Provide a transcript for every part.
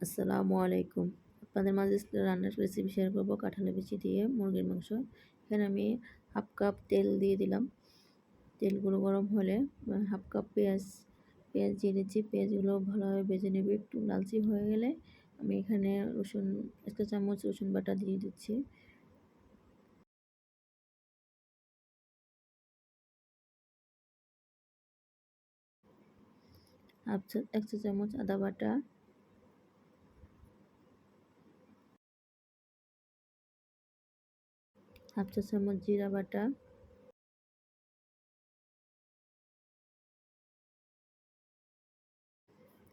আসসালামু আলাইকুম। আপনাদের মাঝে আজকে রান্নার রেসিপি শেয়ার করব কাঁঠালের বিচি দিয়ে মুরগির মাংস। এখানে আমি হাফ কাপ তেল দিয়ে দিলাম। তেলগুলো গরম হলে হাফ কাপ পেঁয়াজ দিয়ে দিচ্ছি। পেঁয়াজগুলো ভালোভাবে ভেজে নেব। একটু লালচে হয়ে গেলে আমি এখানে রসুন ১ চা চামচ রসুন বাটা দিয়ে দিচ্ছি। হাফ চা ১ চা চামচ আদা বাটা, হাফ চা চামচ জিরা বাটা,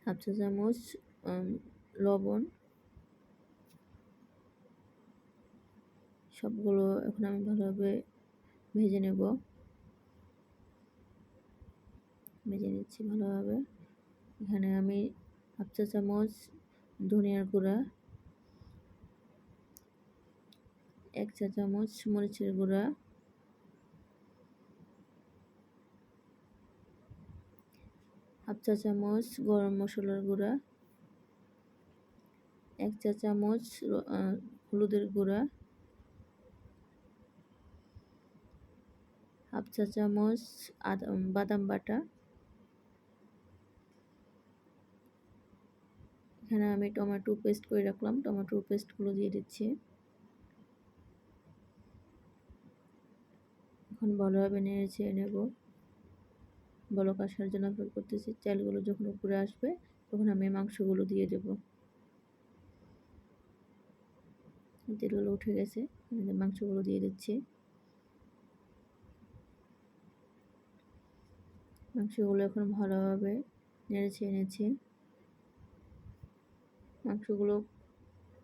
হাফ চা চামচ লবণ। সবগুলো এখন আমি ভালোভাবে ভেজে নেব। ভেজে নিচ্ছি ভালোভাবে। এখানে আমি হাফ চা চামচ ধনিয়ার গুঁড়া, ১ চা চামচ মরিচের গুঁড়া, হাফ চা চামচ গরম মশলার গুঁড়া, ১ চা চামচ হলুদের গুঁড়া, হাফ চা চামচ বাদাম বাটা। এখানে আমি টমেটো পেস্ট করে রাখলাম, টমেটোর পেস্টগুলো দিয়ে দিচ্ছি। এখন ভালোভাবে নেড়ে চেড়ে নেব। বলক আসার জন্য অপেক্ষা করতেছি। চালগুলো যখন উপরে আসবে তখন আমি মাংসগুলো দিয়ে দেব। তেলগুলো উঠে গেছে, মাংসগুলো দিয়ে দিচ্ছি। মাংসগুলো এখন ভালোভাবে নেড়ে চেড়ে নিচ্ছি। মাংসগুলো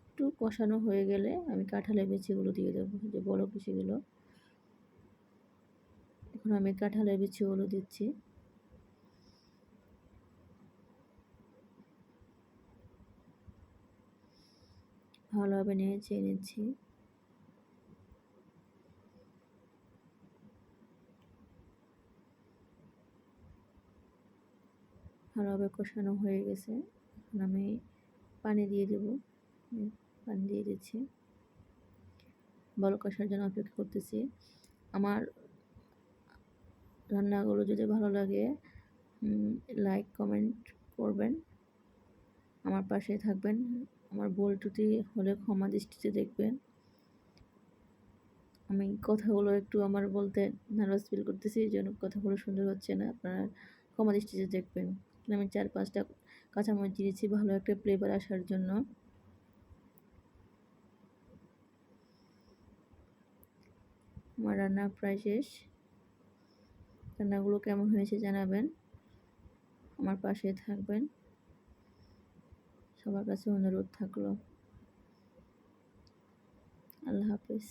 একটু কষানো হয়ে গেলে আমি কাঁঠালের বিচিগুলো দিয়ে দেবো, যে বড় বিচিগুলো। এখন আমি কাঁঠালের বিচিগুলো দিচ্ছি। ভালোভাবে নেড়ে চেড়ে নিচ্ছি। ভালোভাবে কষানো হয়ে গেছে। এখন আমি পানি দিয়ে দেব। পানি দিয়ে দিচ্ছি। বলক আসার জন্য অপেক্ষা করতেছি। আমার রান্নাগুলো যদি ভালো লাগে লাইক কমেন্ট করবেন, আমার পাশে থাকবেন। আমার ভুল ত্রুটি হলে ক্ষমা দৃষ্টিতে দেখবেন। আমি কথাগুলো একটু আমার বলতে নার্ভাস ফিল করতেছি, এই জন্য কথাগুলো সুন্দর হচ্ছে না। আপনারা ক্ষমা দৃষ্টিতে দেখবেন। আমি ৪-৫টা কাঁচামরিচ দিয়েছি ভালো একটা ফ্লেভার আসার জন্য। আমার রান্না প্রায় শেষ। রান্নাগুলো কেমন হয়েছে জানাবেন। আমার পাশে থাকবেন। সবার কাছে অনুরোধ থাকলো। আল্লাহ হাফেজ।